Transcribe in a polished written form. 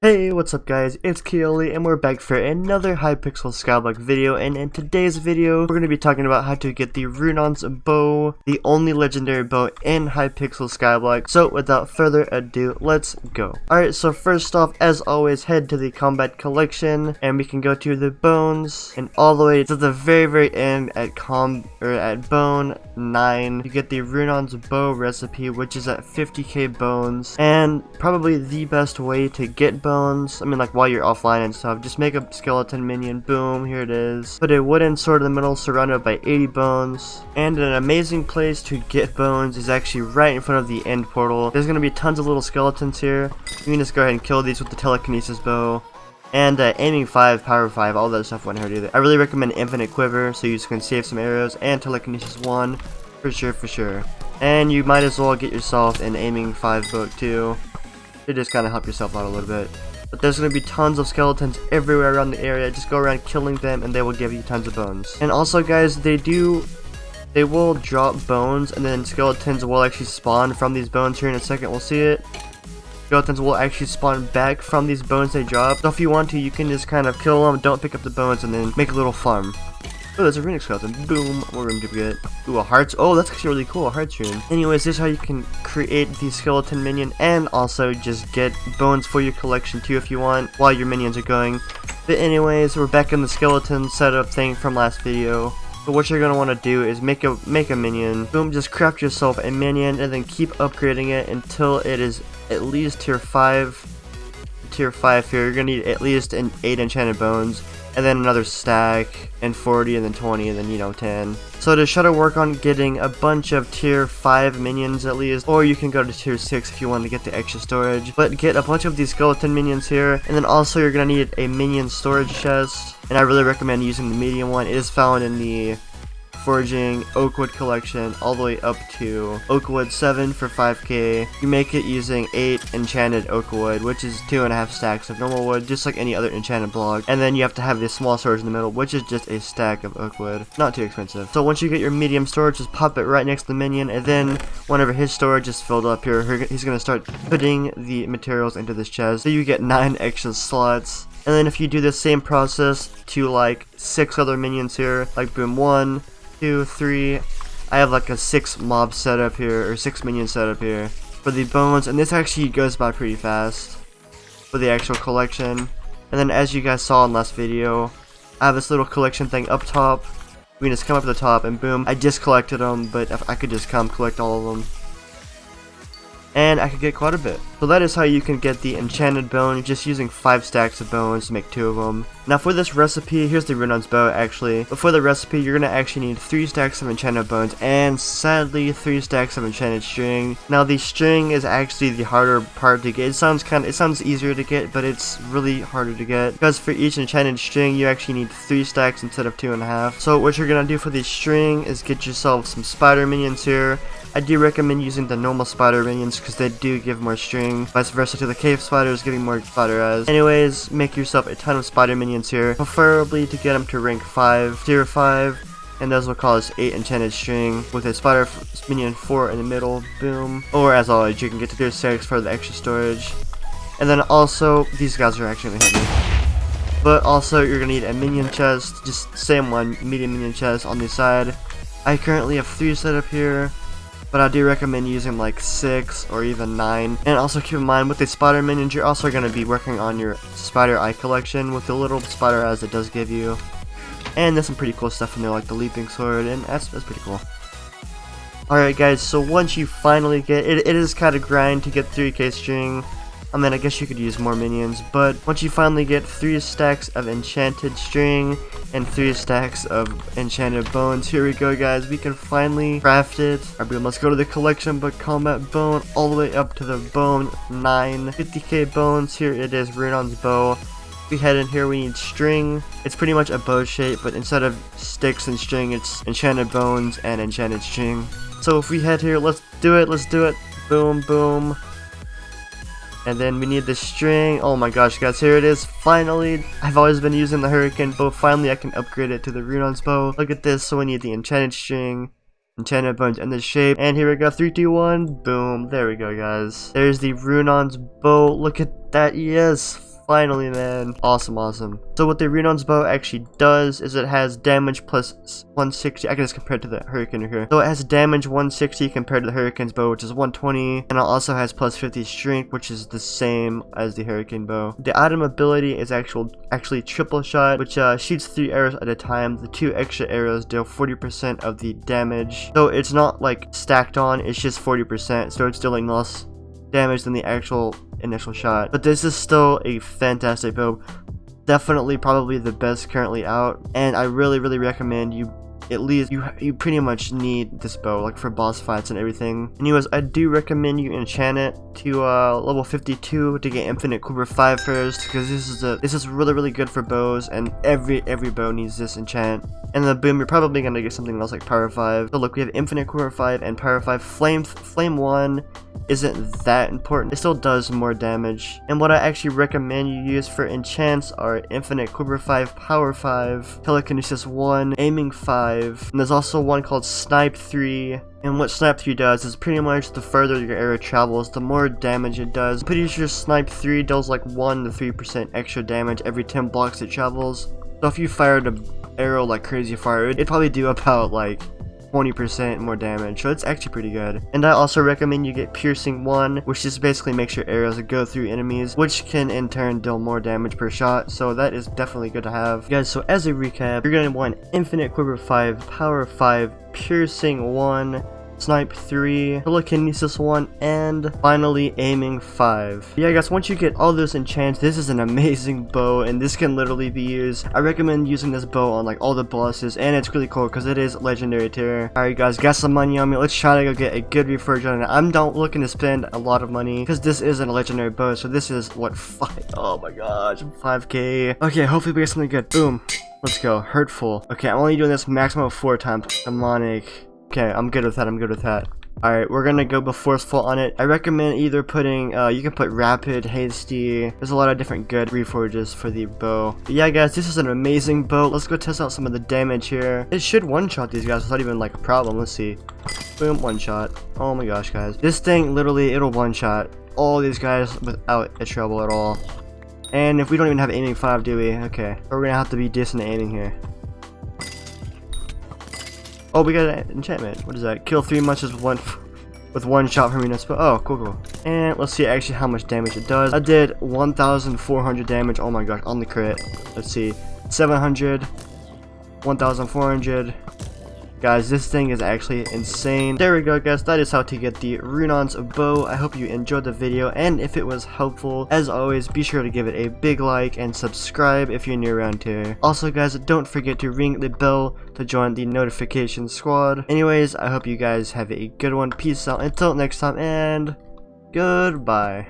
Hey, what's up guys, it's Kioly and we're back for another Hypixel Skyblock video, and in today's video we're going to be talking about how to get the RUNAAN'S bow, the only legendary bow in Hypixel Skyblock. So without further ado, let's go. Alright, so first off, as always, head to the combat collection and we can go to the bones and all the way to the very end at bone 9. You get the RUNAAN'S bow recipe, which is at 50k bones, and probably the best way to get bones. I mean, like while you're offline and stuff, just make a skeleton minion, boom, here it is. Put a wooden sword in the middle surrounded by 80 bones. And an amazing place to get bones is actually right in front of the end portal. There's going to be tons of little skeletons here. You can just go ahead and kill these with the telekinesis bow. And aiming 5, power 5, all that stuff wouldn't hurt either. I really recommend infinite quiver so you can save some arrows, and telekinesis 1 for sure. And you might as well get yourself an aiming 5 book too. To just kind of help yourself out a little bit. But there's going to be tons of skeletons everywhere around the area. Just go around killing them and they will give you tons of bones. And also guys, they will drop bones and then skeletons will actually spawn from these bones here in a second. We'll see it. Skeletons will actually spawn back from these bones they drop. So if you want to, you can just kind of kill them, don't pick up the bones, and then make a little farm. Oh, there's a runic skeleton. Boom. What room did we get? Ooh, a hearts. Oh, that's actually really cool. A hearts rune. Anyways, this is how you can create the skeleton minion and also just get bones for your collection too if you want while your minions are going. But anyways, we're back in the skeleton setup thing from last video. So what you're gonna want to do is make a minion. Boom, just craft yourself a minion and then keep upgrading it until it is at least tier 5. Tier 5 here. You're gonna need at least 8 enchanted bones. And then another stack, and 40, and then 20, and then 10. So to try to work on getting a bunch of tier 5 minions at least, or you can go to tier 6 if you want to get the extra storage. But get a bunch of these skeleton minions here, and then also you're going to need a minion storage chest. And I really recommend using the medium one. It is found in the foraging oakwood collection all the way up to oakwood 7 for 5k. You make it using 8 enchanted oakwood, which is 2.5 stacks of normal wood, just like any other enchanted block. And then you have to have this small storage in the middle, which is just a stack of oakwood. Not too expensive. So once you get your medium storage, just pop it right next to the minion, and then whenever his storage is filled up here, he's going to start putting the materials into this chest. So you get 9 extra slots. And then if you do the same process to like 6 other minions here, like boom, 1, 2, 3. I have like a 6 mob setup here, or 6 minion setup here for the bones, and this actually goes by pretty fast for the actual collection. And then as you guys saw in last video, I have this little collection thing up top. We can just come up to the top and boom, I just collected them, but if I could just come collect all of them, and I could get quite a bit. So that is how you can get the enchanted bone, just using 5 stacks of bones to make 2 of them. Now for this recipe, here's the RUNAAN'S bow actually. But for the recipe, you're going to actually need 3 stacks of enchanted bones, and sadly 3 stacks of enchanted string. Now the string is actually the harder part to get. It sounds easier to get, but it's really harder to get. Because for each enchanted string, you actually need 3 stacks instead of 2.5. So what you're going to do for the string is get yourself some spider minions here. I do recommend using the normal spider minions because they do give more string, vice versa to the cave spiders giving more spider eyes. Anyways, make yourself a ton of spider minions here, preferably to get them to rank 5, tier 5, and those will cause 8 enchanted string with a spider minion 4 in the middle, boom. Or as always, you can get to tier 6 for the extra storage. And then also, these guys are actually gonna hit me. But also, you're gonna need a minion chest, just same one, medium minion chest on the side. I currently have 3 set up here, but I do recommend using like 6 or even 9. And also keep in mind, with the spider minions, you're also going to be working on your spider eye collection with the little spider eyes it does give you. And there's some pretty cool stuff in there, like the leaping sword, and that's pretty cool. Alright guys, so once you finally get it, it is kind of grind to get 3k string. I mean, I guess you could use more minions, but once you finally get 3 stacks of enchanted string and 3 stacks of enchanted bones, here we go guys, we can finally craft it. Alright, let's go to the collection, but combat bone all the way up to the bone 9, 50k bones. Here it is, RUNAAN'S bow. We head in here, we need string. It's pretty much a bow shape, but instead of sticks and string, it's enchanted bones and enchanted string. So if we head here, let's do it, boom, boom. And then we need the string. Oh my gosh guys, here it is, finally. I've always been using the hurricane bow, finally I can upgrade it to the RUNAAN'S bow. Look at this, so we need the enchanted string, enchanted bones, and the shape. And here we go, 3, 2, 1, boom. There we go guys. There's the RUNAAN'S bow, look at that, yes. Finally, man. Awesome, awesome. So what the RUNAAN'S bow actually does is it has damage plus 160. I can just compare it to the Hurricane here. So it has damage 160 compared to the Hurricane's bow, which is 120. And it also has plus 50 strength, which is the same as the Hurricane bow. The item ability is actually triple shot, which shoots 3 arrows at a time. The 2 extra arrows deal 40% of the damage. So it's not like stacked on, it's just 40%. So it's dealing less damage than the actual initial shot. But this is still a fantastic build. Definitely probably the best currently out, and I really recommend you at least you pretty much need this bow like for boss fights and everything. Anyways, I do recommend you enchant it to level 52 to get infinite quiver 5 first, because this is really good for bows, and every bow needs this enchant. And then boom, you're probably gonna get something else like power 5. So look, we have infinite quiver 5 and power 5. Flame 1 isn't that important. It still does more damage. And what I actually recommend you use for enchants are infinite quiver 5, power 5, telekinesis 1, aiming 5, and there's also one called snipe 3. And what snipe 3 does is pretty much the further your arrow travels, the more damage it does. I'm pretty sure snipe 3 does like 1 to 3% extra damage every 10 blocks it travels. So if you fired an arrow like crazy fire, it'd probably do about like 20% more damage, so it's actually pretty good. And I also recommend you get piercing 1, which just basically makes your arrows go through enemies, which can in turn deal more damage per shot, so that is definitely good to have. Guys, so as a recap, you're going to want infinite quiver 5, power 5, piercing 1, snipe 3, telekinesis 1, and finally aiming 5. Yeah guys, once you get all those enchants, this is an amazing bow, and this can literally be used. I recommend using this bow on like all the bosses, and it's really cool because it is legendary tier. Alright guys, got some money on me. Let's try to go get a good reforge on it. I'm not looking to spend a lot of money because this isn't a legendary bow, so this is what, 5, oh my gosh, 5k. Okay, hopefully we get something good. Boom, let's go. Hurtful. Okay, I'm only doing this maximum of 4 times. Demonic. Okay, I'm good with that, Alright, we're gonna go forceful on it. I recommend either putting, you can put rapid, hasty. There's a lot of different good reforges for the bow. But yeah guys, this is an amazing bow. Let's go test out some of the damage here. It should one-shot these guys without even like a problem. Let's see. Boom, one-shot. Oh my gosh guys. This thing, literally, it'll one-shot all these guys without a trouble at all. And if we don't even have aiming 5, do we? Okay. We're gonna have to be decent at aiming here. Oh, we got an enchantment. What is that? Kill 3 monsters with one shot from municipal. Oh, cool. And let's see actually how much damage it does. I did 1,400 damage. Oh my gosh, on the crit. Let's see. 700. 1,400. Guys, this thing is actually insane. There we go guys, that is how to get the RUNAAN'S bow. I hope you enjoyed the video, and if it was helpful, as always, be sure to give it a big like and subscribe if you're new around here. Also guys, don't forget to ring the bell to join the notification squad. Anyways, I hope you guys have a good one. Peace out until next time, and goodbye.